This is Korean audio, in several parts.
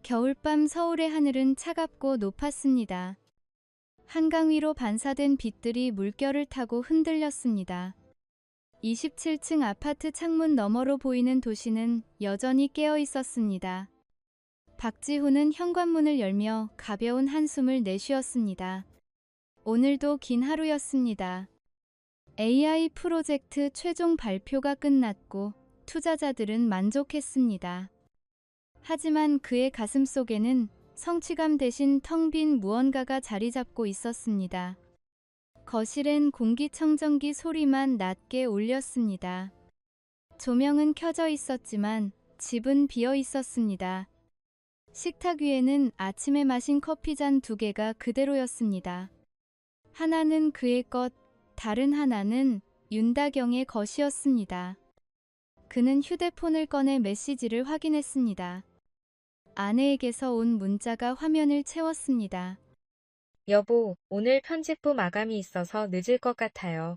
겨울밤 서울의 하늘은 차갑고 높았습니다. 한강 위로 반사된 빛들이 물결을 타고 흔들렸습니다. 27층 아파트 창문 너머로 보이는 도시는 여전히 깨어 있었습니다. 박지훈은 현관문을 열며 가벼운 한숨을 내쉬었습니다. 오늘도 긴 하루였습니다. AI 프로젝트 최종 발표가 끝났고 투자자들은 만족했습니다. 하지만 그의 가슴속에는 성취감 대신 텅 빈 무언가가 자리 잡고 있었습니다. 거실엔 공기청정기 소리만 낮게 울렸습니다. 조명은 켜져 있었지만 집은 비어 있었습니다. 식탁 위에는 아침에 마신 커피잔 2개가 그대로였습니다. 하나는 그의 것, 다른 하나는 윤다경의 것이었습니다. 그는 휴대폰을 꺼내 메시지를 확인했습니다. 아내에게서 온 문자가 화면을 채웠습니다. 여보, 오늘 편집부 마감이 있어서 늦을 것 같아요.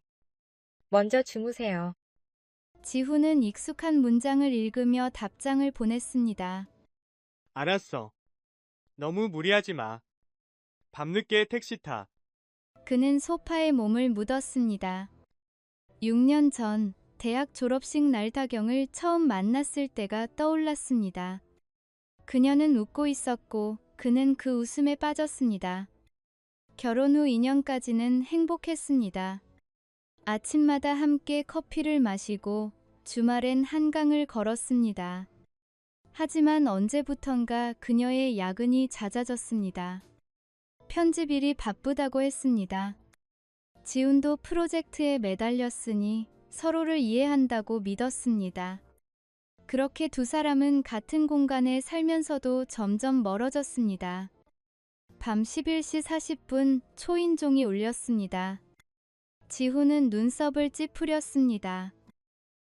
먼저 주무세요. 지훈은 익숙한 문장을 읽으며 답장을 보냈습니다. 알았어. 너무 무리하지 마. 밤늦게 택시 타. 그는 소파에 몸을 묻었습니다. 6년 전 대학 졸업식 날 다경을 처음 만났을 때가 떠올랐습니다. 그녀는 웃고 있었고 그는 그 웃음에 빠졌습니다. 결혼 후 2년까지는 행복했습니다. 아침마다 함께 커피를 마시고 주말엔 한강을 걸었습니다. 하지만 언제부턴가 그녀의 야근이 잦아졌습니다. 편집일이 바쁘다고 했습니다. 지훈도 프로젝트에 매달렸으니 서로를 이해한다고 믿었습니다. 그렇게 두 사람은 같은 공간에 살면서도 점점 멀어졌습니다. 밤 11시 40분 초인종이 울렸습니다. 지훈은 눈썹을 찌푸렸습니다.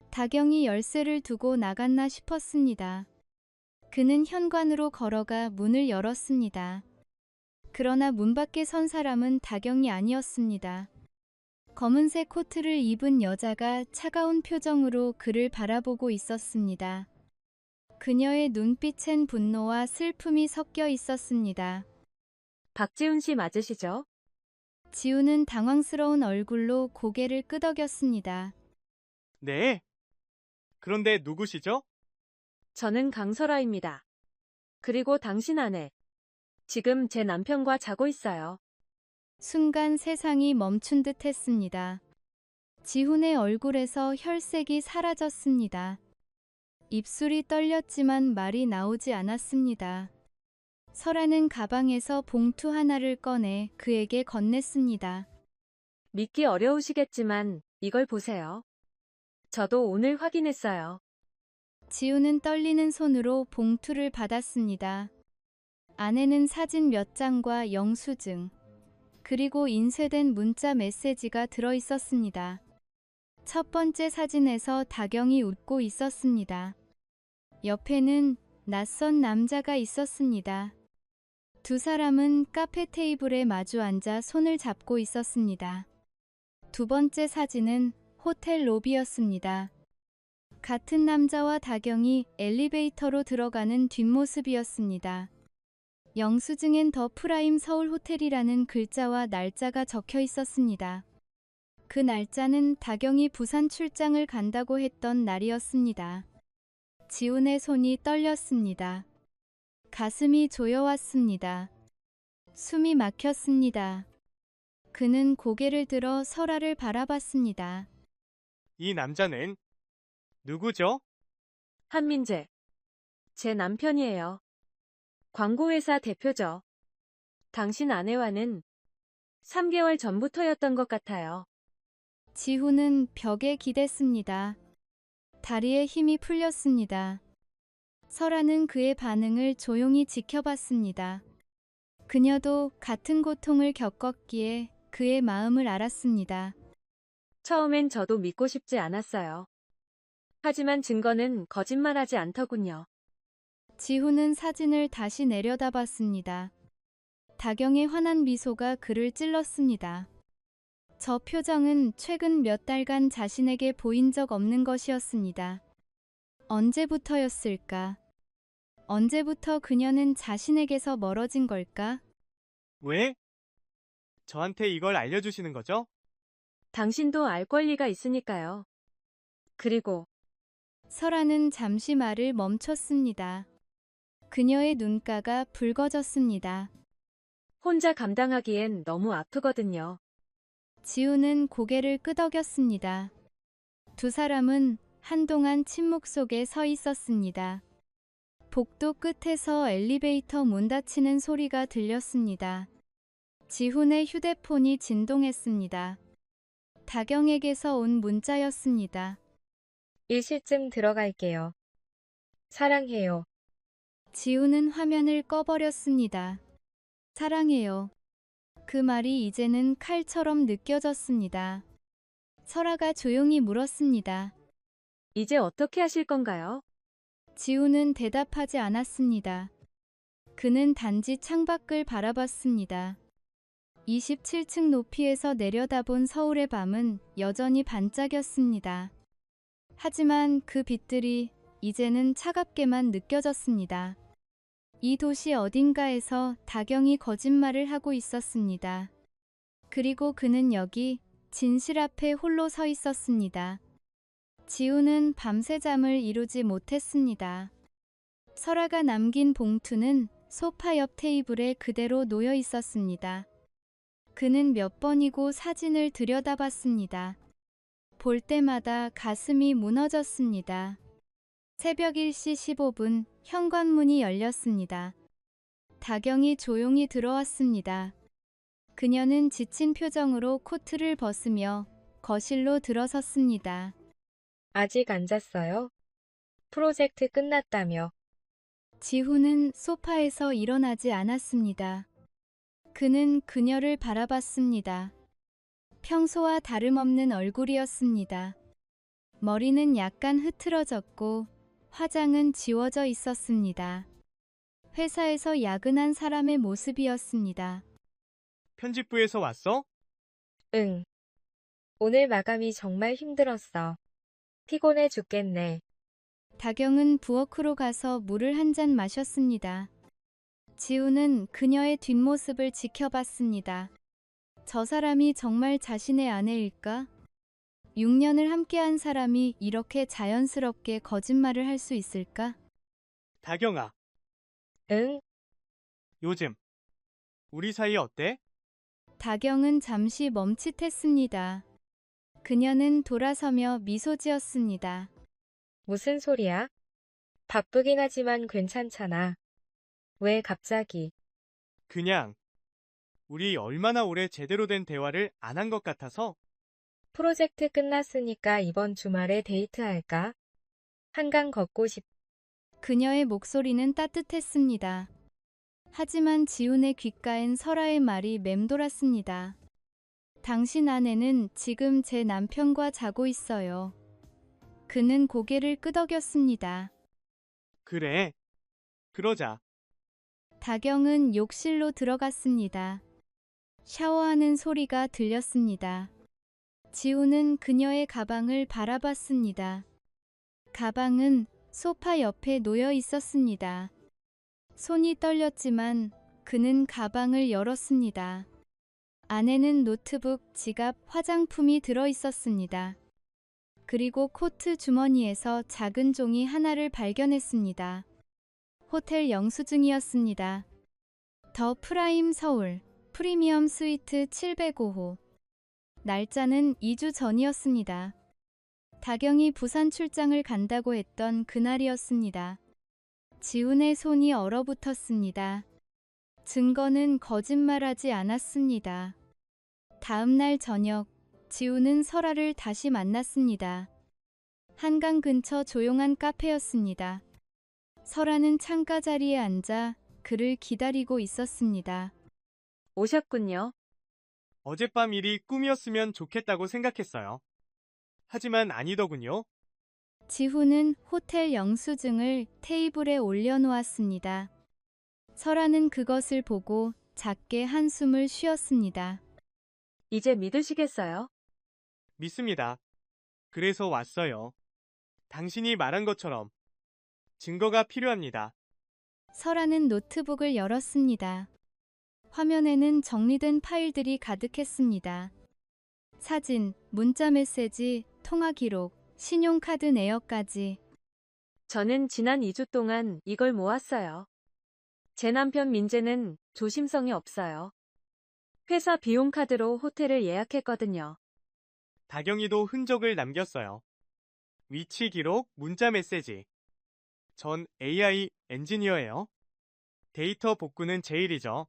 다경이 열쇠를 두고 나갔나 싶었습니다. 그는 현관으로 걸어가 문을 열었습니다. 그러나 문 밖에 선 사람은 다경이 아니었습니다. 검은색 코트를 입은 여자가 차가운 표정으로 그를 바라보고 있었습니다. 그녀의 눈빛엔 분노와 슬픔이 섞여 있었습니다. 박지훈 씨 맞으시죠? 지훈은 당황스러운 얼굴로 고개를 끄덕였습니다. 네. 그런데 누구시죠? 저는 강설아입니다. 그리고 당신 아내. 지금 제 남편과 자고 있어요. 순간 세상이 멈춘 듯 했습니다. 지훈의 얼굴에서 혈색이 사라졌습니다. 입술이 떨렸지만 말이 나오지 않았습니다. 설아는 가방에서 봉투 하나를 꺼내 그에게 건넸습니다. 믿기 어려우시겠지만 이걸 보세요. 저도 오늘 확인했어요. 지훈은 떨리는 손으로 봉투를 받았습니다. 안에는 사진 몇 장과 영수증, 그리고 인쇄된 문자 메시지가 들어 있었습니다. 첫 번째 사진에서 다경이 웃고 있었습니다. 옆에는 낯선 남자가 있었습니다. 두 사람은 카페 테이블에 마주 앉아 손을 잡고 있었습니다. 두 번째 사진은 호텔 로비였습니다. 같은 남자와 다경이 엘리베이터로 들어가는 뒷모습이었습니다. 영수증엔 더 프라임 서울 호텔이라는 글자와 날짜가 적혀 있었습니다. 그 날짜는 다경이 부산 출장을 간다고 했던 날이었습니다. 지훈의 손이 떨렸습니다. 가슴이 조여왔습니다. 숨이 막혔습니다. 그는 고개를 들어 설아를 바라봤습니다. 이 남자는 누구죠? 한민재. 제 남편이에요. 광고회사 대표죠. 당신 아내와는 3개월 전부터였던 것 같아요. 지훈은 벽에 기댔습니다. 다리에 힘이 풀렸습니다. 설아는 그의 반응을 조용히 지켜봤습니다. 그녀도 같은 고통을 겪었기에 그의 마음을 알았습니다. 처음엔 저도 믿고 싶지 않았어요. 하지만 증거는 거짓말하지 않더군요. 지훈은 사진을 다시 내려다봤습니다. 다경의 환한 미소가 그를 찔렀습니다. 저 표정은 최근 몇 달간 자신에게 보인 적 없는 것이었습니다. 언제부터였을까? 언제부터 그녀는 자신에게서 멀어진 걸까? 왜? 저한테 이걸 알려주시는 거죠? 당신도 알 권리가 있으니까요. 그리고 설아는 잠시 말을 멈췄습니다. 그녀의 눈가가 붉어졌습니다. 혼자 감당하기엔 너무 아프거든요. 지우는 고개를 끄덕였습니다. 두 사람은 한동안 침묵 속에 서 있었습니다. 복도 끝에서 엘리베이터 문 닫히는 소리가 들렸습니다. 지훈의 휴대폰이 진동했습니다. 다경에게서 온 문자였습니다. 일시쯤 들어갈게요. 사랑해요. 지우는 화면을 꺼버렸습니다. 사랑해요. 그 말이 이제는 칼처럼 느껴졌습니다. 설아가 조용히 물었습니다. 이제 어떻게 하실 건가요? 지우는 대답하지 않았습니다. 그는 단지 창밖을 바라봤습니다. 27층 높이에서 내려다본 서울의 밤은 여전히 반짝였습니다. 하지만 그 빛들이 이제는 차갑게만 느껴졌습니다. 이 도시 어딘가에서 다경이 거짓말을 하고 있었습니다. 그리고 그는 여기 진실 앞에 홀로 서 있었습니다. 지우는 밤새 잠을 이루지 못했습니다. 설아가 남긴 봉투는 소파 옆 테이블에 그대로 놓여 있었습니다. 그는 몇 번이고 사진을 들여다봤습니다. 볼 때마다 가슴이 무너졌습니다. 새벽 1시 15분 현관문이 열렸습니다. 다경이 조용히 들어왔습니다. 그녀는 지친 표정으로 코트를 벗으며 거실로 들어섰습니다. 아직 안 잤어요? 프로젝트 끝났다며. 지훈은 소파에서 일어나지 않았습니다. 그는 그녀를 바라봤습니다. 평소와 다름없는 얼굴이었습니다. 머리는 약간 흐트러졌고 화장은 지워져 있었습니다. 회사에서 야근한 사람의 모습이었습니다. 편집부에서 왔어? 응. 오늘 마감이 정말 힘들었어. 피곤해 죽겠네. 다경은 부엌으로 가서 물을 한 잔 마셨습니다. 지우는 그녀의 뒷모습을 지켜봤습니다. 저 사람이 정말 자신의 아내일까? 6년을 함께한 사람이 이렇게 자연스럽게 거짓말을 할 수 있을까? 다경아, 응? 요즘 우리 사이 어때? 다경은 잠시 멈칫했습니다. 그녀는 돌아서며 미소 지었습니다. 무슨 소리야? 바쁘긴 하지만 괜찮잖아. 왜 갑자기? 그냥 우리 얼마나 오래 제대로 된 대화를 안 한 것 같아서. 프로젝트 끝났으니까 이번 주말에 데이트할까? 한강 걷고 싶. 그녀의 목소리는 따뜻했습니다. 하지만 지훈의 귓가엔 설아의 말이 맴돌았습니다. 당신 아내는 지금 제 남편과 자고 있어요. 그는 고개를 끄덕였습니다. 그래. 그러자. 다경은 욕실로 들어갔습니다. 샤워하는 소리가 들렸습니다. 지우는 그녀의 가방을 바라봤습니다. 가방은 소파 옆에 놓여 있었습니다. 손이 떨렸지만 그는 가방을 열었습니다. 안에는 노트북, 지갑, 화장품이 들어 있었습니다. 그리고 코트 주머니에서 작은 종이 하나를 발견했습니다. 호텔 영수증이었습니다. 더 프라임 서울, 프리미엄 스위트 705호. 날짜는 2주 전이었습니다. 다경이 부산 출장을 간다고 했던 그날이었습니다. 지훈의 손이 얼어붙었습니다. 증거는 거짓말하지 않았습니다. 다음 날 저녁, 지훈은 설아를 다시 만났습니다. 한강 근처 조용한 카페였습니다. 설아는 창가 자리에 앉아 그를 기다리고 있었습니다. 오셨군요. 어젯밤 일이 꿈이었으면 좋겠다고 생각했어요. 하지만 아니더군요. 지훈은 호텔 영수증을 테이블에 올려놓았습니다. 설아는 그것을 보고 작게 한숨을 쉬었습니다. 이제 믿으시겠어요? 믿습니다. 그래서 왔어요. 당신이 말한 것처럼 증거가 필요합니다. 설아는 노트북을 열었습니다. 화면에는 정리된 파일들이 가득했습니다. 사진, 문자 메시지, 통화 기록, 신용카드 내역까지. 저는 지난 2주 동안 이걸 모았어요. 제 남편 민재는 조심성이 없어요. 회사 비용 카드로 호텔을 예약했거든요. 다경이도 흔적을 남겼어요. 위치 기록, 문자 메시지. 전 AI 엔지니어예요. 데이터 복구는 제 일이죠.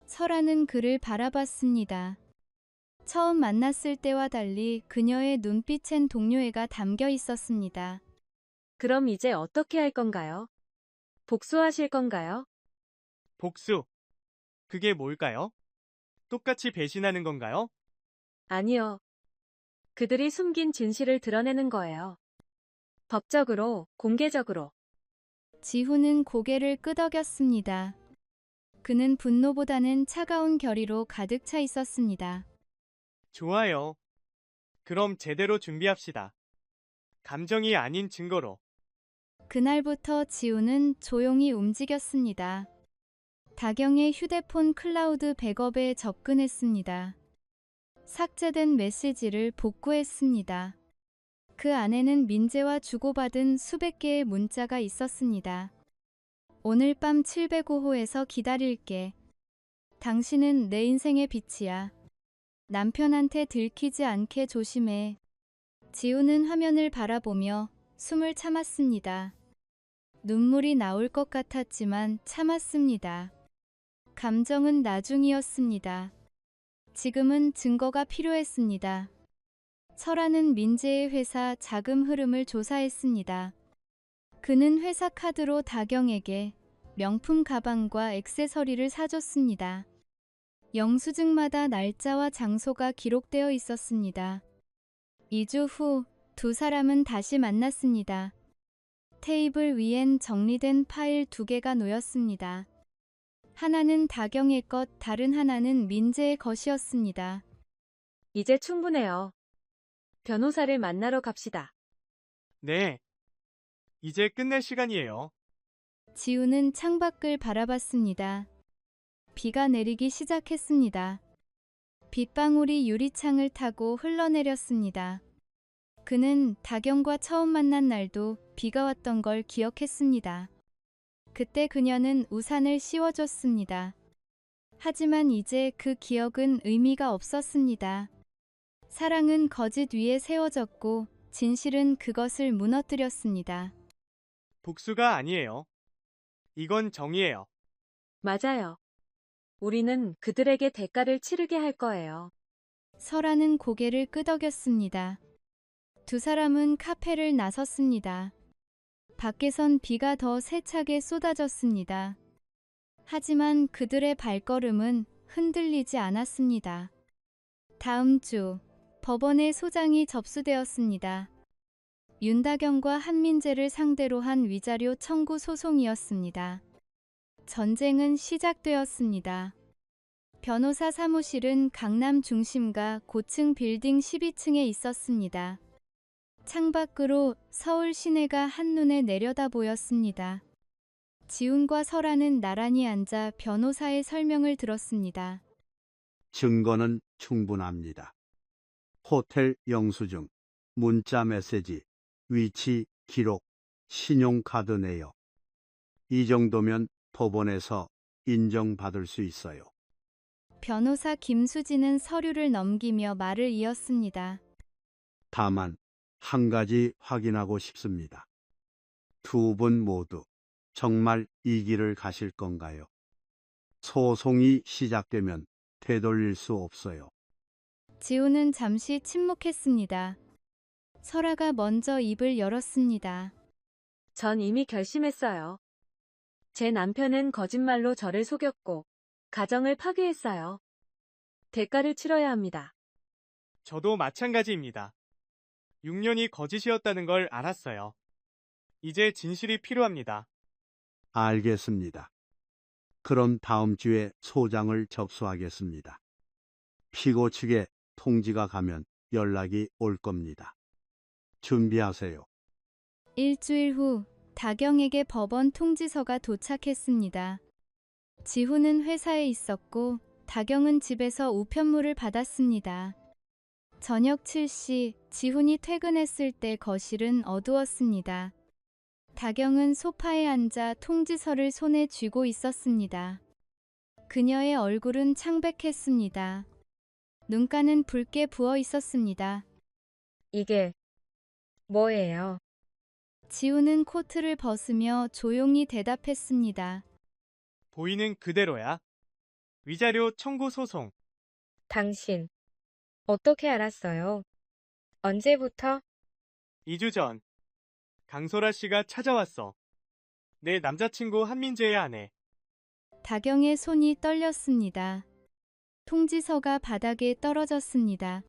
설아는 그를 바라봤습니다. 처음 만났을 때와 달리 그녀의 눈빛엔 동료애가 담겨 있었습니다. 그럼 이제 어떻게 할 건가요? 복수하실 건가요? 복수. 그게 뭘까요? 똑같이 배신하는 건가요? 아니요. 그들이 숨긴 진실을 드러내는 거예요. 법적으로, 공개적으로. 지훈은 고개를 끄덕였습니다. 그는 분노보다는 차가운 결의로 가득 차 있었습니다. 좋아요. 그럼 제대로 준비합시다. 감정이 아닌 증거로. 그날부터 지훈은 조용히 움직였습니다. 다경의 휴대폰 클라우드 백업에 접근했습니다. 삭제된 메시지를 복구했습니다. 그 안에는 민재와 주고받은 수백 개의 문자가 있었습니다. 오늘 밤 705호에서 기다릴게. 당신은 내 인생의 빛이야. 남편한테 들키지 않게 조심해. 지우는 화면을 바라보며 숨을 참았습니다. 눈물이 나올 것 같았지만 참았습니다. 감정은 나중이었습니다. 지금은 증거가 필요했습니다. 설아는 민재의 회사 자금 흐름을 조사했습니다. 그는 회사 카드로 다경에게 명품 가방과 액세서리를 사줬습니다. 영수증마다 날짜와 장소가 기록되어 있었습니다. 2주 후 두 사람은 다시 만났습니다. 테이블 위엔 정리된 파일 2개가 놓였습니다. 하나는 다경의 것, 다른 하나는 민재의 것이었습니다. 이제 충분해요. 변호사를 만나러 갑시다. 네. 이제 끝낼 시간이에요. 지우는 창밖을 바라봤습니다. 비가 내리기 시작했습니다. 빗방울이 유리창을 타고 흘러내렸습니다. 그는 다경과 처음 만난 날도 비가 왔던 걸 기억했습니다. 그때 그녀는 우산을 씌워줬습니다. 하지만 이제 그 기억은 의미가 없었습니다. 사랑은 거짓 위에 세워졌고 진실은 그것을 무너뜨렸습니다. 복수가 아니에요. 이건 정의예요. 맞아요. 우리는 그들에게 대가를 치르게 할 거예요. 설아는 고개를 끄덕였습니다. 두 사람은 카페를 나섰습니다. 밖에선 비가 더 세차게 쏟아졌습니다. 하지만 그들의 발걸음은 흔들리지 않았습니다. 다음 주 법원에 소장이 접수되었습니다. 윤다경과 한민재를 상대로 한 위자료 청구 소송이었습니다. 전쟁은 시작되었습니다. 변호사 사무실은 강남 중심가 고층 빌딩 12층에 있었습니다. 창밖으로 서울 시내가 한눈에 내려다 보였습니다. 지훈과 설아는 나란히 앉아 변호사의 설명을 들었습니다. 증거는 충분합니다. 호텔 영수증, 문자 메시지, 위치 기록, 신용카드 내역. 이 정도면 법원에서 인정받을 수 있어요. 변호사 김수진은 서류를 넘기며 말을 이었습니다. 다만 한 가지 확인하고 싶습니다. 두 분 모두 정말 이 길을 가실 건가요? 소송이 시작되면 되돌릴 수 없어요. 지훈은 잠시 침묵했습니다. 설아가 먼저 입을 열었습니다. 전 이미 결심했어요. 제 남편은 거짓말로 저를 속였고 가정을 파괴했어요. 대가를 치러야 합니다. 저도 마찬가지입니다. 6년이 거짓이었다는 걸 알았어요. 이제 진실이 필요합니다. 알겠습니다. 그럼 다음 주에 소장을 접수하겠습니다. 피고 측에 통지가 가면 연락이 올 겁니다. 준비하세요. 일주일 후 다경에게 법원 통지서가 도착했습니다. 지훈은 회사에 있었고 다경은 집에서 우편물을 받았습니다. 저녁 7시 지훈이 퇴근했을 때 거실은 어두웠습니다. 다경은 소파에 앉아 통지서를 손에 쥐고 있었습니다. 그녀의 얼굴은 창백했습니다. 눈가는 붉게 부어 있었습니다. 이게 뭐예요? 지훈은 코트를 벗으며 조용히 대답했습니다. 보이는 그대로야. 위자료 청구 소송. 당신, 어떻게 알았어요? 언제부터? 2주 전. 강소라 씨가 찾아왔어. 내 남자친구 한민재의 아내. 다경의 손이 떨렸습니다. 통지서가 바닥에 떨어졌습니다.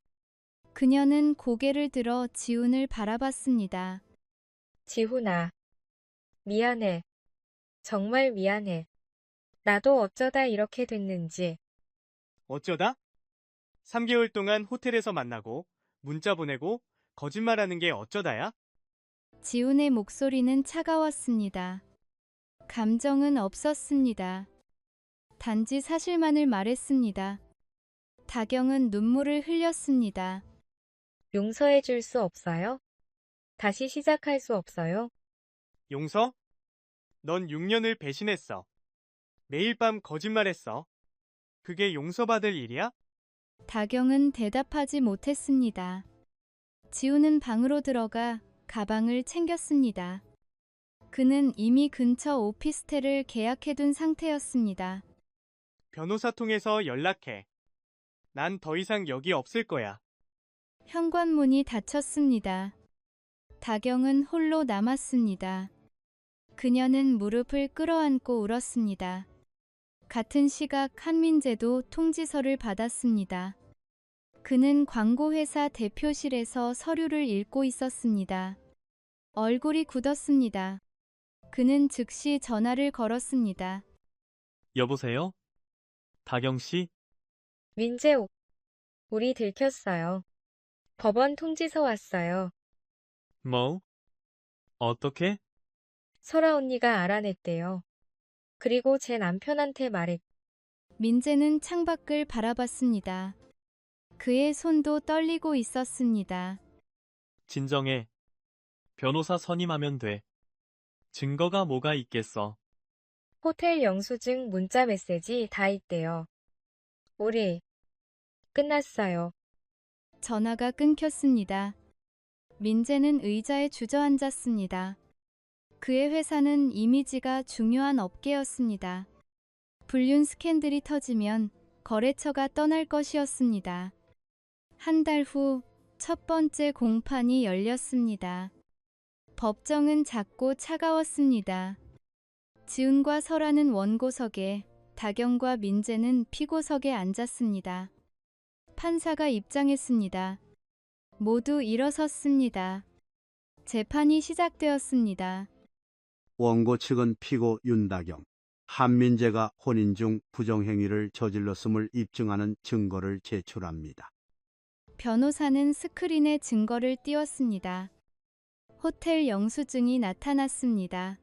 그녀는 고개를 들어 지훈을 바라봤습니다. 지훈아, 미안해. 정말 미안해. 나도 어쩌다 이렇게 됐는지. 어쩌다? 3개월 동안 호텔에서 만나고 문자 보내고 거짓말하는 게 어쩌다야? 지훈의 목소리는 차가웠습니다. 감정은 없었습니다. 단지 사실만을 말했습니다. 다경은 눈물을 흘렸습니다. 용서해 줄 수 없어요? 다시 시작할 수 없어요? 용서? 넌 6년을 배신했어. 매일 밤 거짓말했어. 그게 용서받을 일이야? 다경은 대답하지 못했습니다. 지훈은 방으로 들어가 가방을 챙겼습니다. 그는 이미 근처 오피스텔을 계약해둔 상태였습니다. 변호사 통해서 연락해. 난 더 이상 여기 없을 거야. 현관문이 닫혔습니다. 다경은 홀로 남았습니다. 그녀는 무릎을 끌어안고 울었습니다. 같은 시각 한민재도 통지서를 받았습니다. 그는 광고회사 대표실에서 서류를 읽고 있었습니다. 얼굴이 굳었습니다. 그는 즉시 전화를 걸었습니다. 여보세요? 다경 씨? 민재옥, 우리 들켰어요. 법원 통지서 왔어요. 뭐? 어떻게? 설아 언니가 알아냈대요. 그리고 제 남편한테 말했. 민재는 창밖을 바라봤습니다. 그의 손도 떨리고 있었습니다. 진정해. 변호사 선임하면 돼. 증거가 뭐가 있겠어. 호텔 영수증 문자 메시지 다 있대요. 우리 끝났어요. 전화가 끊겼습니다. 민재는 의자에 주저앉았습니다. 그의 회사는 이미지가 중요한 업계였습니다. 불륜 스캔들이 터지면 거래처가 떠날 것이었습니다. 한 달 후 첫 번째 공판이 열렸습니다. 법정은 작고 차가웠습니다. 지훈과 설아는 원고석에, 다경과 민재는 피고석에 앉았습니다. 판사가 입장했습니다. 모두 일어섰습니다. 재판이 시작되었습니다. 원고 측은 피고 윤다경, 한민재가 혼인 중 부정행위를 저질렀음을 입증하는 증거를 제출합니다. 변호사는 스크린에 증거를 띄웠습니다. 호텔 영수증이 나타났습니다.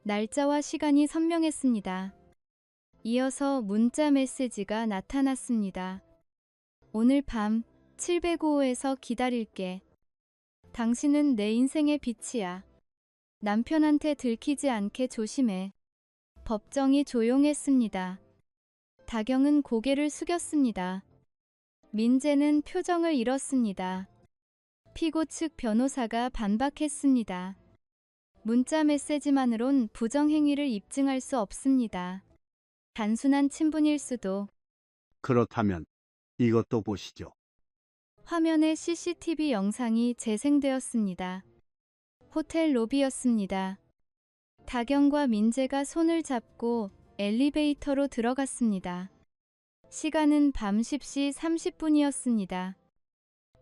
날짜와 시간이 선명했습니다. 이어서 문자 메시지가 나타났습니다. 오늘 밤 705호에서 기다릴게. 당신은 내 인생의 빛이야. 남편한테 들키지 않게 조심해. 법정이 조용했습니다. 다경은 고개를 숙였습니다. 민재는 표정을 잃었습니다. 피고 측 변호사가 반박했습니다. 문자 메시지만으론 부정행위를 입증할 수 없습니다. 단순한 친분일 수도. 그렇다면 이것도 보시죠. 화면에 CCTV 영상이 재생되었습니다. 호텔 로비였습니다. 다경과 민재가 손을 잡고 엘리베이터로 들어갔습니다. 시간은 밤 10시 30분이었습니다.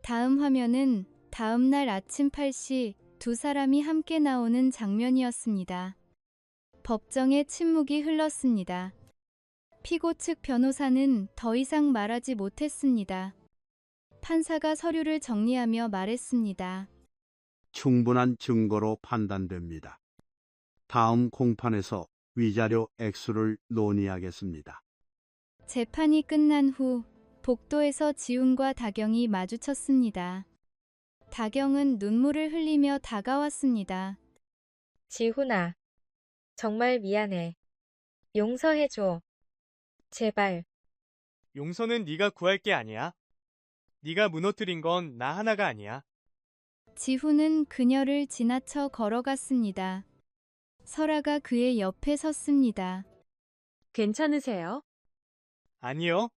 다음 화면은 다음 날 아침 8시 두 사람이 함께 나오는 장면이었습니다. 법정에 침묵이 흘렀습니다. 피고 측 변호사는 더 이상 말하지 못했습니다. 판사가 서류를 정리하며 말했습니다. 충분한 증거로 판단됩니다. 다음 공판에서 위자료 액수를 논의하겠습니다. 재판이 끝난 후 복도에서 지훈과 다경이 마주쳤습니다. 다경은 눈물을 흘리며 다가왔습니다. 지훈아, 정말 미안해. 용서해줘. 제발. 용서는 네가 구할 게 아니야. 네가 무너뜨린 건 나 하나가 아니야. 지훈은 그녀를 지나쳐 걸어갔습니다. 설아가 그의 옆에 섰습니다. 괜찮으세요? 아니요.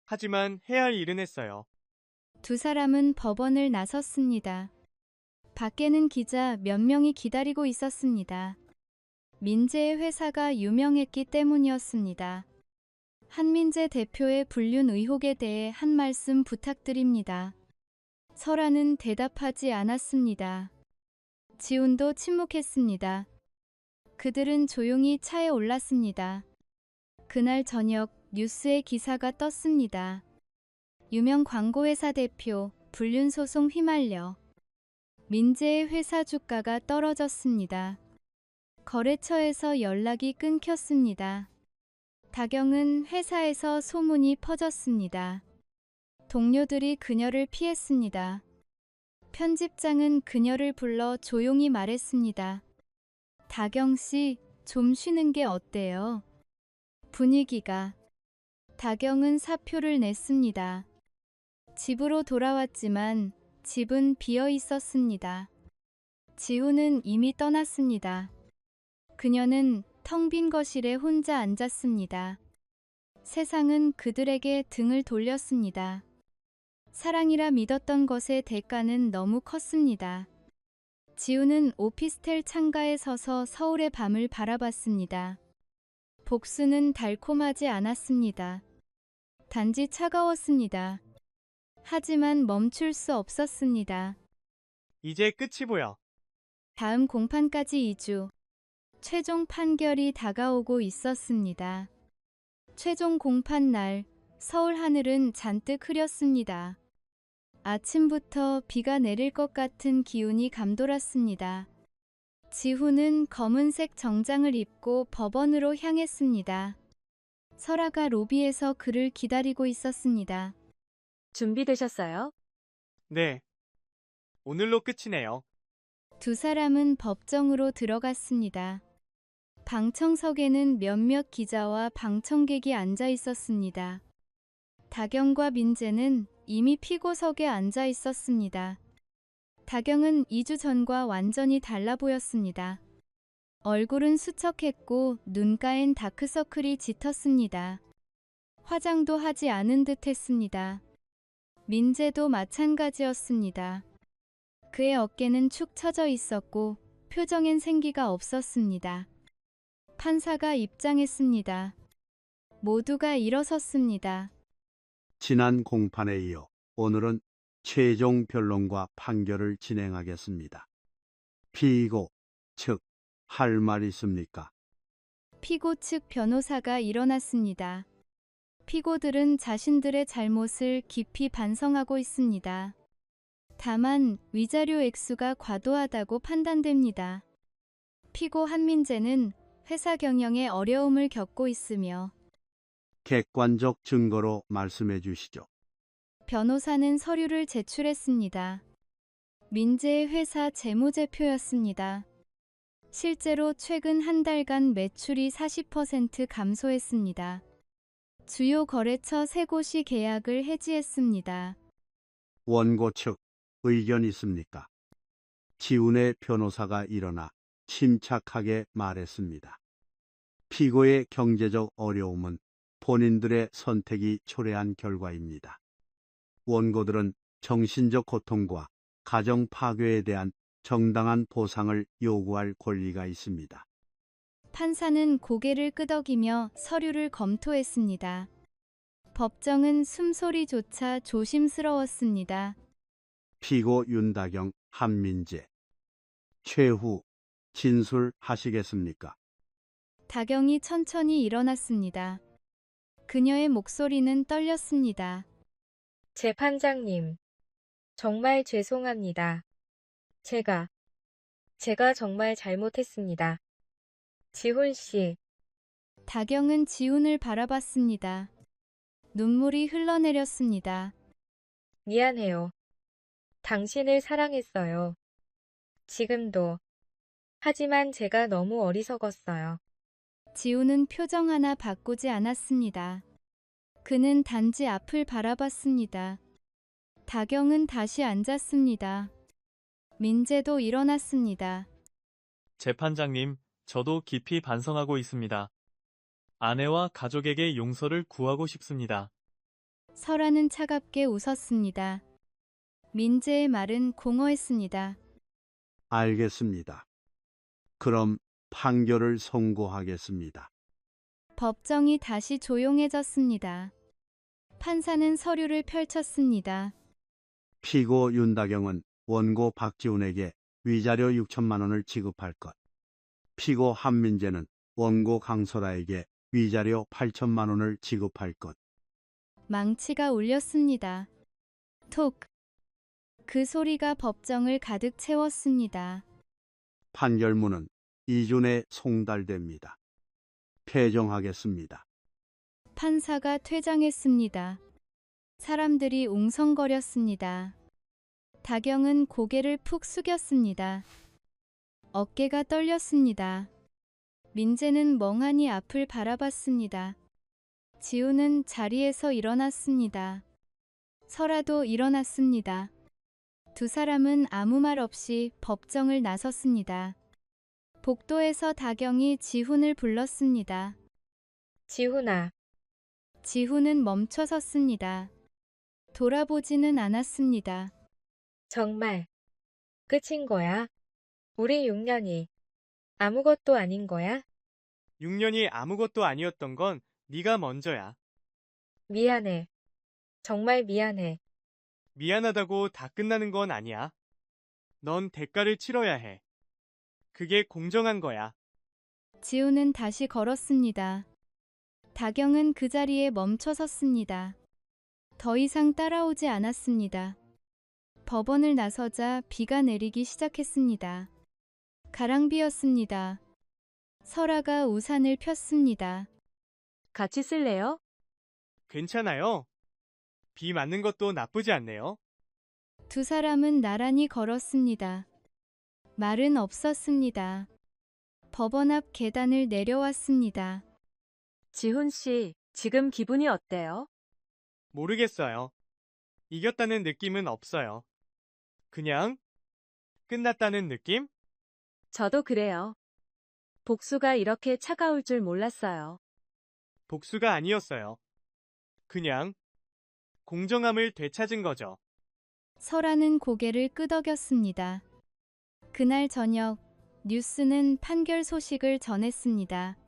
하지만 해야 할 일은 했어요. 두 사람은 법원을 나섰습니다. 밖에는 기자 몇 명이 기다리고 있었습니다. 민재의 회사가 유명했기 때문이었습니다. 한민재 대표의 불륜 의혹에 대해 한 말씀 부탁드립니다. 설아는 대답하지 않았습니다. 지훈도 침묵했습니다. 그들은 조용히 차에 올랐습니다. 그날 저녁 뉴스에 기사가 떴습니다. 유명 광고회사 대표 불륜 소송 휘말려 민재의 회사 주가가 떨어졌습니다. 거래처에서 연락이 끊겼습니다. 다경은 회사에서 소문이 퍼졌습니다. 동료들이 그녀를 피했습니다. 편집장은 그녀를 불러 조용히 말했습니다. 다경 씨, 좀 쉬는 게 어때요? 분위기가. 다경은 사표를 냈습니다. 집으로 돌아왔지만 집은 비어 있었습니다. 지훈은 이미 떠났습니다. 그녀는 텅 빈 거실에 혼자 앉았습니다. 세상은 그들에게 등을 돌렸습니다. 사랑이라 믿었던 것의 대가는 너무 컸습니다. 지훈은 오피스텔 창가에 서서 서울의 밤을 바라봤습니다. 복수는 달콤하지 않았습니다. 단지 차가웠습니다. 하지만 멈출 수 없었습니다. 이제 끝이 보여. 다음 공판까지 2주. 최종 판결이 다가오고 있었습니다. 최종 공판 날, 서울 하늘은 잔뜩 흐렸습니다. 아침부터 비가 내릴 것 같은 기운이 감돌았습니다. 지훈은 검은색 정장을 입고 법원으로 향했습니다. 설아가 로비에서 그를 기다리고 있었습니다. 준비되셨어요? 네. 오늘로 끝이네요. 두 사람은 법정으로 들어갔습니다. 방청석에는 몇몇 기자와 방청객이 앉아 있었습니다. 다경과 민재는 이미 피고석에 앉아 있었습니다. 다경은 2주 전과 완전히 달라 보였습니다. 얼굴은 수척했고 눈가엔 다크서클이 짙었습니다. 화장도 하지 않은 듯 했습니다. 민재도 마찬가지였습니다. 그의 어깨는 축 처져 있었고 표정엔 생기가 없었습니다. 판사가 입장했습니다. 모두가 일어섰습니다. 지난 공판에 이어 오늘은 최종 변론과 판결을 진행하겠습니다. 피고 측 할 말 있습니까? 피고 측 변호사가 일어났습니다. 피고들은 자신들의 잘못을 깊이 반성하고 있습니다. 다만 위자료 액수가 과도하다고 판단됩니다. 피고 한민재는 회사 경영에 어려움을 겪고 있으며 객관적 증거로 말씀해 주시죠. 변호사는 서류를 제출했습니다. 민재의 회사 재무제표였습니다. 실제로 최근 한 달간 매출이 40% 감소했습니다. 주요 거래처 3곳이 계약을 해지했습니다. 원고 측 의견 있습니까? 지훈의 변호사가 일어나 침착하게 말했습니다. 피고의 경제적 어려움은 본인들의 선택이 초래한 결과입니다. 원고들은 정신적 고통과 가정 파괴에 대한 정당한 보상을 요구할 권리가 있습니다. 판사는 고개를 끄덕이며 서류를 검토했습니다. 법정은 숨소리조차 조심스러웠습니다. 피고 윤다경, 한민재. 최후 진술하시겠습니까? 다경이 천천히 일어났습니다. 그녀의 목소리는 떨렸습니다. 재판장님, 정말 죄송합니다. 제가 정말 잘못했습니다. 지훈 씨, 다경은 지훈을 바라봤습니다. 눈물이 흘러내렸습니다. 미안해요. 당신을 사랑했어요. 지금도. 하지만 제가 너무 어리석었어요. 지훈은 표정 하나 바꾸지 않았습니다. 그는 단지 앞을 바라봤습니다. 다경은 다시 앉았습니다. 민재도 일어났습니다. 재판장님, 저도 깊이 반성하고 있습니다. 아내와 가족에게 용서를 구하고 싶습니다. 설아는 차갑게 웃었습니다. 민재의 말은 공허했습니다. 알겠습니다. 그럼 판결을 선고하겠습니다. 법정이 다시 조용해졌습니다. 판사는 서류를 펼쳤습니다. 피고 윤다경은 원고 박지훈에게 위자료 6천만 원을 지급할 것. 피고 한민재는 원고 강설아에게 위자료 8천만 원을 지급할 것. 망치가 울렸습니다. 톡. 그 소리가 법정을 가득 채웠습니다. 판결문은 이준에 송달됩니다. 폐정하겠습니다. 판사가 퇴장했습니다. 사람들이 웅성거렸습니다. 다경은 고개를 푹 숙였습니다. 어깨가 떨렸습니다. 민재는 멍하니 앞을 바라봤습니다. 지우는 자리에서 일어났습니다. 설아도 일어났습니다. 두 사람은 아무 말 없이 법정을 나섰습니다. 복도에서 다경이 지훈을 불렀습니다. 지훈아, 지훈은 멈춰섰습니다. 돌아보지는 않았습니다. 정말 끝인 거야? 우리 6년이 아무것도 아닌 거야? 6년이 아무것도 아니었던 건 네가 먼저야. 미안해. 정말 미안해. 미안하다고 다 끝나는 건 아니야. 넌 대가를 치러야 해. 그게 공정한 거야. 지훈은 다시 걸었습니다. 다경은 그 자리에 멈춰 섰습니다. 더 이상 따라오지 않았습니다. 법원을 나서자 비가 내리기 시작했습니다. 가랑비였습니다. 설아가 우산을 폈습니다. 같이 쓸래요? 괜찮아요. 비 맞는 것도 나쁘지 않네요. 두 사람은 나란히 걸었습니다. 말은 없었습니다. 법원 앞 계단을 내려왔습니다. 지훈 씨, 지금 기분이 어때요? 모르겠어요. 이겼다는 느낌은 없어요. 그냥 끝났다는 느낌? 저도 그래요. 복수가 이렇게 차가울 줄 몰랐어요. 복수가 아니었어요. 그냥 공정함을 되찾은 거죠. 설아는 고개를 끄덕였습니다. 그날 저녁 뉴스는 판결 소식을 전했습니다.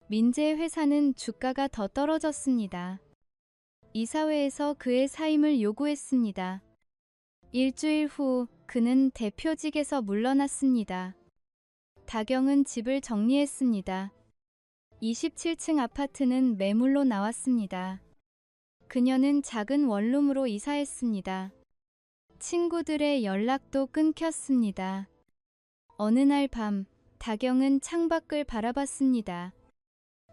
민재 회사는 주가가 더 떨어졌습니다. 이사회에서 그의 사임을 요구했습니다. 일주일 후 그는 대표직에서 물러났습니다. 다경은 집을 정리했습니다. 27층 아파트는 매물로 나왔습니다. 그녀는 작은 원룸으로 이사했습니다. 친구들의 연락도 끊겼습니다. 어느 날 밤, 다경은 창밖을 바라봤습니다.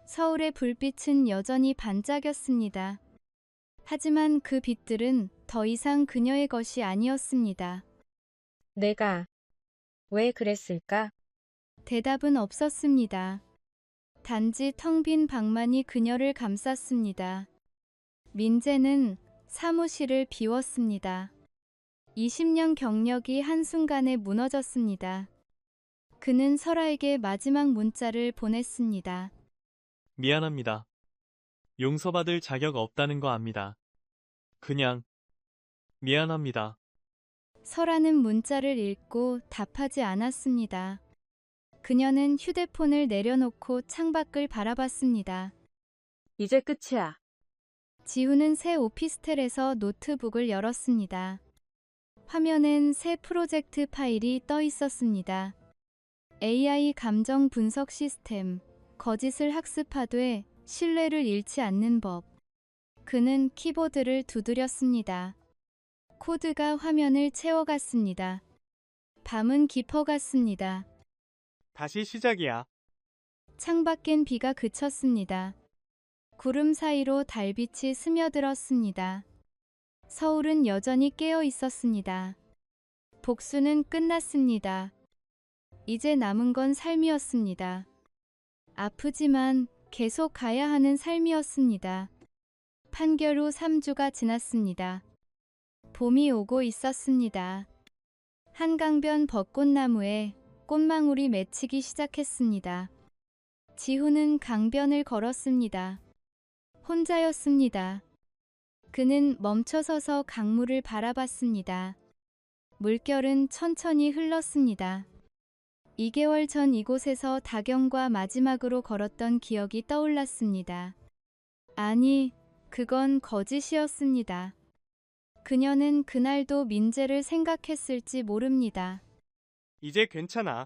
서울의 불빛은 여전히 반짝였습니다. 하지만 그 빛들은 더 이상 그녀의 것이 아니었습니다. 내가 왜 그랬을까? 대답은 없었습니다. 단지 텅 빈 방만이 그녀를 감쌌습니다. 민재는 사무실을 비웠습니다. 20년 경력이 한순간에 무너졌습니다. 그는 설아에게 마지막 문자를 보냈습니다. 미안합니다. 용서받을 자격 없다는 거 압니다. 그냥 미안합니다. 설아는 문자를 읽고 답하지 않았습니다. 그녀는 휴대폰을 내려놓고 창밖을 바라봤습니다. 이제 끝이야. 지훈은 새 오피스텔에서 노트북을 열었습니다. 화면엔 새 프로젝트 파일이 떠 있었습니다. AI 감정 분석 시스템, 거짓을 학습하되 신뢰를 잃지 않는 법. 그는 키보드를 두드렸습니다. 코드가 화면을 채워갔습니다. 밤은 깊어갔습니다. 다시 시작이야. 창밖엔 비가 그쳤습니다. 구름 사이로 달빛이 스며들었습니다. 서울은 여전히 깨어 있었습니다. 복수는 끝났습니다. 이제 남은 건 삶이었습니다. 아프지만 계속 가야 하는 삶이었습니다. 판결 후 3주가 지났습니다. 봄이 오고 있었습니다. 한강변 벚꽃나무에 꽃망울이 맺히기 시작했습니다. 지훈은 강변을 걸었습니다. 혼자였습니다. 그는 멈춰서서 강물을 바라봤습니다. 물결은 천천히 흘렀습니다. 2개월 전 이곳에서 다경과 마지막으로 걸었던 기억이 떠올랐습니다. 아니, 그건 거짓이었습니다. 그녀는 그날도 민재를 생각했을지 모릅니다. 이제 괜찮아.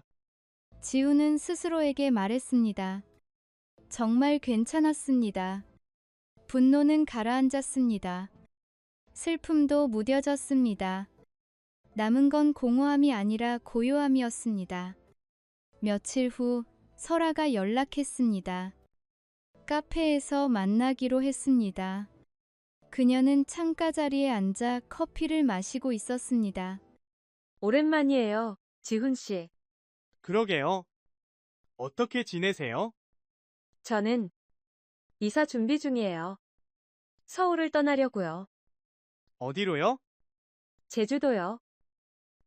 지우는 스스로에게 말했습니다. 정말 괜찮았습니다. 분노는 가라앉았습니다. 슬픔도 무뎌졌습니다. 남은 건 공허함이 아니라 고요함이었습니다. 며칠 후 설아가 연락했습니다. 카페에서 만나기로 했습니다. 그녀는 창가 자리에 앉아 커피를 마시고 있었습니다. 오랜만이에요, 지훈 씨. 그러게요. 어떻게 지내세요? 저는 이사 준비 중이에요. 서울을 떠나려고요. 어디로요? 제주도요.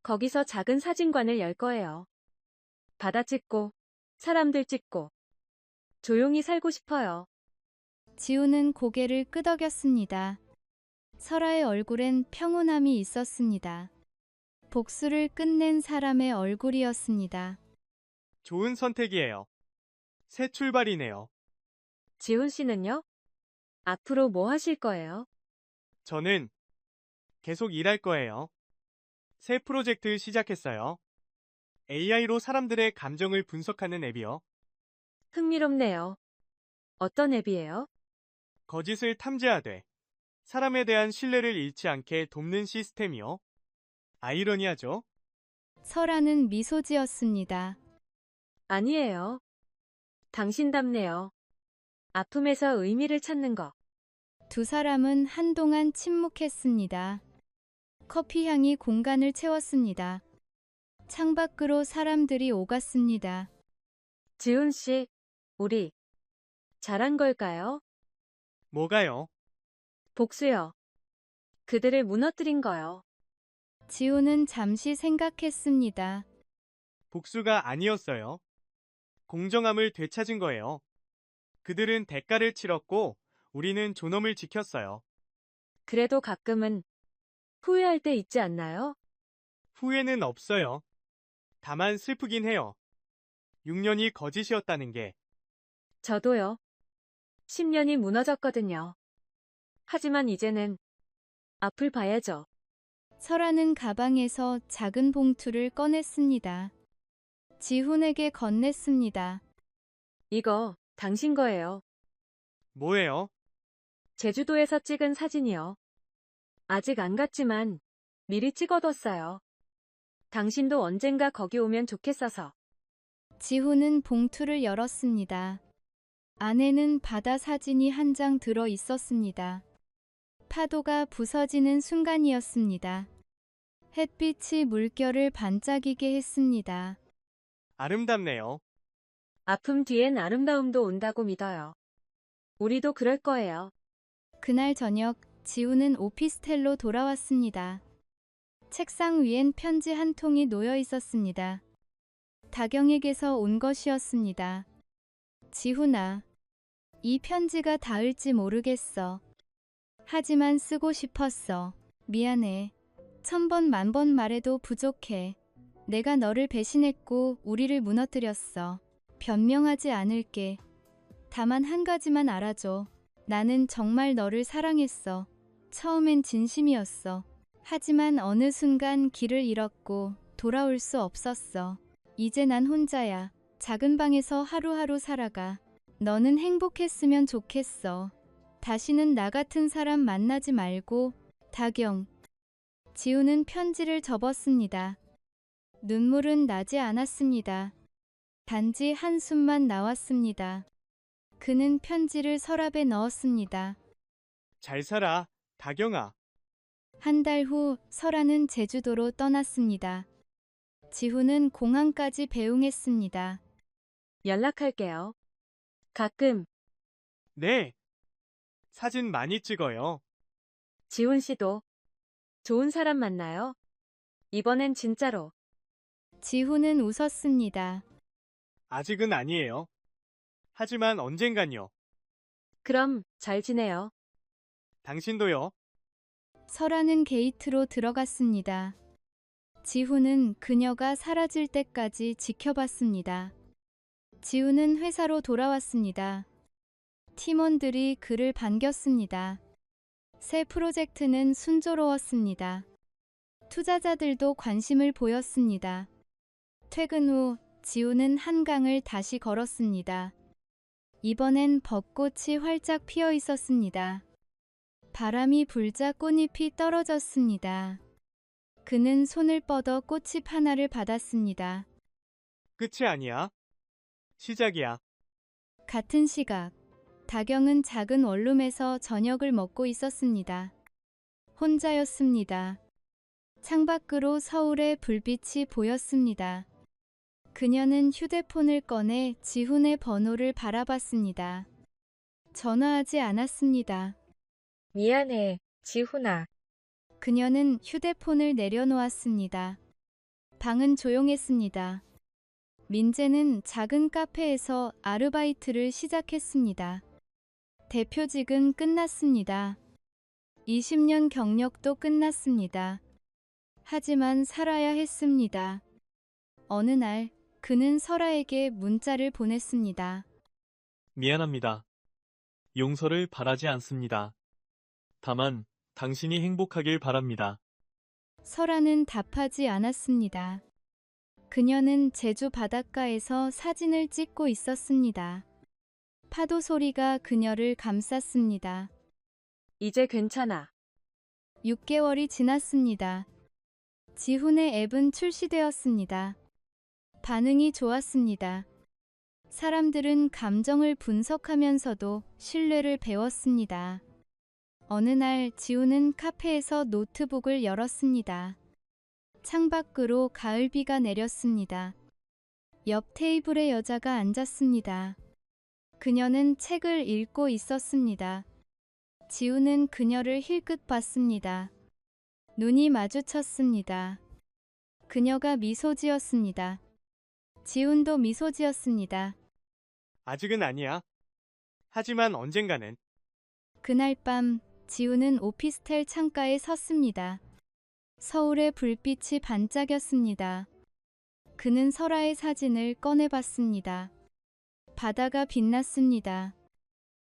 거기서 작은 사진관을 열 거예요. 바다 찍고, 사람들 찍고, 조용히 살고 싶어요. 지우는 고개를 끄덕였습니다. 설아의 얼굴엔 평온함이 있었습니다. 복수를 끝낸 사람의 얼굴이었습니다. 좋은 선택이에요. 새 출발이네요. 지훈 씨는요? 앞으로 뭐 하실 거예요? 저는 계속 일할 거예요. 새 프로젝트 시작했어요. AI로 사람들의 감정을 분석하는 앱이요. 흥미롭네요. 어떤 앱이에요? 거짓을 탐지하되 사람에 대한 신뢰를 잃지 않게 돕는 시스템이요. 아이러니하죠? 설아는 미소 지었습니다. 아니에요. 당신답네요. 아픔에서 의미를 찾는 거. 두 사람은 한동안 침묵했습니다. 커피 향이 공간을 채웠습니다. 창밖으로 사람들이 오갔습니다. 지훈 씨, 우리 잘한 걸까요? 뭐가요? 복수요. 그들을 무너뜨린 거요. 지우는 잠시 생각했습니다. 복수가 아니었어요. 공정함을 되찾은 거예요. 그들은 대가를 치렀고 우리는 존엄을 지켰어요. 그래도 가끔은 후회할 때 있지 않나요? 후회는 없어요. 다만 슬프긴 해요. 6년이 거짓이었다는 게. 저도요. 10년이 무너졌거든요. 하지만 이제는 앞을 봐야죠. 설아는 가방에서 작은 봉투를 꺼냈습니다. 지훈에게 건넸습니다. 이거 당신 거예요. 뭐예요? 제주도에서 찍은 사진이요. 아직 안 갔지만 미리 찍어뒀어요. 당신도 언젠가 거기 오면 좋겠어서. 지훈은 봉투를 열었습니다. 안에는 바다 사진이 한 장 들어 있었습니다. 파도가 부서지는 순간이었습니다. 햇빛이 물결을 반짝이게 했습니다. 아름답네요. 아픔 뒤엔 아름다움도 온다고 믿어요. 우리도 그럴 거예요. 그날 저녁 지우는 오피스텔로 돌아왔습니다. 책상 위엔 편지 한 통이 놓여 있었습니다. 다경에게서 온 것이었습니다. 지훈아, 이 편지가 닿을지 모르겠어. 하지만 쓰고 싶었어. 미안해. 1000번 만번 말해도 부족해. 내가 너를 배신했고 우리를 무너뜨렸어. 변명하지 않을게. 다만 한 가지만 알아줘. 나는 정말 너를 사랑했어. 처음엔 진심이었어. 하지만 어느 순간 길을 잃었고 돌아올 수 없었어. 이제 난 혼자야. 작은 방에서 하루하루 살아가. 너는 행복했으면 좋겠어. 다시는 나 같은 사람 만나지 말고. 다경. 지우는 편지를 접었습니다. 눈물은 나지 않았습니다. 단지 한숨만 나왔습니다. 그는 편지를 서랍에 넣었습니다. 잘 살아, 다경아. 한 달 후 설아는 제주도로 떠났습니다. 지훈은 공항까지 배웅했습니다. 연락할게요. 가끔 네. 사진 많이 찍어요. 지훈 씨도 좋은 사람 만나요. 이번엔 진짜로. 지훈은 웃었습니다. 아직은 아니에요. 하지만 언젠간요. 그럼 잘 지내요. 당신도요. 설아는 게이트로 들어갔습니다. 지훈은 그녀가 사라질 때까지 지켜봤습니다. 지훈은 회사로 돌아왔습니다. 팀원들이 그를 반겼습니다. 새 프로젝트는 순조로웠습니다. 투자자들도 관심을 보였습니다. 퇴근 후 지훈은 한강을 다시 걸었습니다. 이번엔 벚꽃이 활짝 피어 있었습니다. 바람이 불자 꽃잎이 떨어졌습니다. 그는 손을 뻗어 꽃잎 하나를 받았습니다. 끝이 아니야. 시작이야. 같은 시각, 다경은 작은 원룸에서 저녁을 먹고 있었습니다. 혼자였습니다. 창밖으로 서울의 불빛이 보였습니다. 그녀는 휴대폰을 꺼내 지훈의 번호를 바라봤습니다. 전화하지 않았습니다. 미안해, 지훈아. 그녀는 휴대폰을 내려놓았습니다. 방은 조용했습니다. 민재는 작은 카페에서 아르바이트를 시작했습니다. 대표직은 끝났습니다. 20년 경력도 끝났습니다. 하지만 살아야 했습니다. 어느 날 그는 설아에게 문자를 보냈습니다. 미안합니다. 용서를 바라지 않습니다. 다만 당신이 행복하길 바랍니다. 설아는 답하지 않았습니다. 그녀는 제주 바닷가에서 사진을 찍고 있었습니다. 파도 소리가 그녀를 감쌌습니다. 이제 괜찮아. 6개월이 지났습니다. 지훈의 앱은 출시되었습니다. 반응이 좋았습니다. 사람들은 감정을 분석하면서도 신뢰를 배웠습니다. 어느 날 지훈은 카페에서 노트북을 열었습니다. 창밖으로 가을비가 내렸습니다. 옆 테이블에 여자가 앉았습니다. 그녀는 책을 읽고 있었습니다. 지훈은 그녀를 힐끗 봤습니다. 눈이 마주쳤습니다. 그녀가 미소 지었습니다. 지훈도 미소 지었습니다. 아직은 아니야. 하지만 언젠가는. 그날 밤 지훈은 오피스텔 창가에 섰습니다. 서울의 불빛이 반짝였습니다. 그는 설아의 사진을 꺼내봤습니다. 바다가 빛났습니다.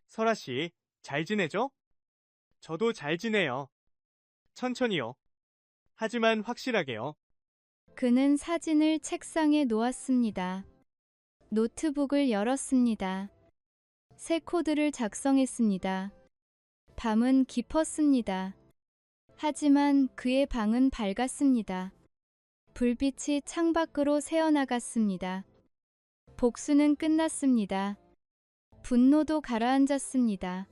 설아 씨, 잘 지내죠? 저도 잘 지내요. 천천히요. 하지만 확실하게요. 그는 사진을 책상에 놓았습니다. 노트북을 열었습니다. 새 코드를 작성했습니다. 밤은 깊었습니다. 하지만 그의 방은 밝았습니다. 불빛이 창밖으로 새어나갔습니다. 복수는 끝났습니다. 분노도 가라앉았습니다.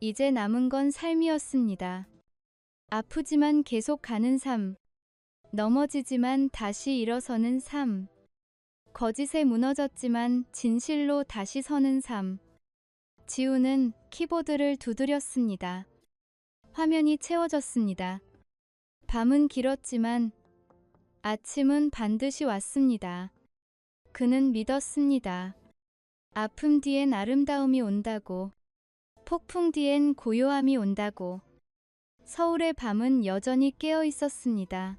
이제 남은 건 삶이었습니다. 아프지만 계속 가는 삶. 넘어지지만 다시 일어서는 삶. 거짓에 무너졌지만 진실로 다시 서는 삶. 지훈은 키보드를 두드렸습니다. 화면이 채워졌습니다. 밤은 길었지만 아침은 반드시 왔습니다. 그는 믿었습니다. 아픔 뒤엔 아름다움이 온다고. 폭풍 뒤엔 고요함이 온다고. 서울의 밤은 여전히 깨어 있었습니다.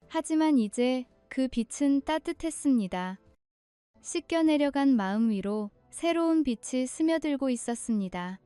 하지만 이제 그 빛은 따뜻했습니다. 씻겨 내려간 마음 위로 새로운 빛이 스며들고 있었습니다.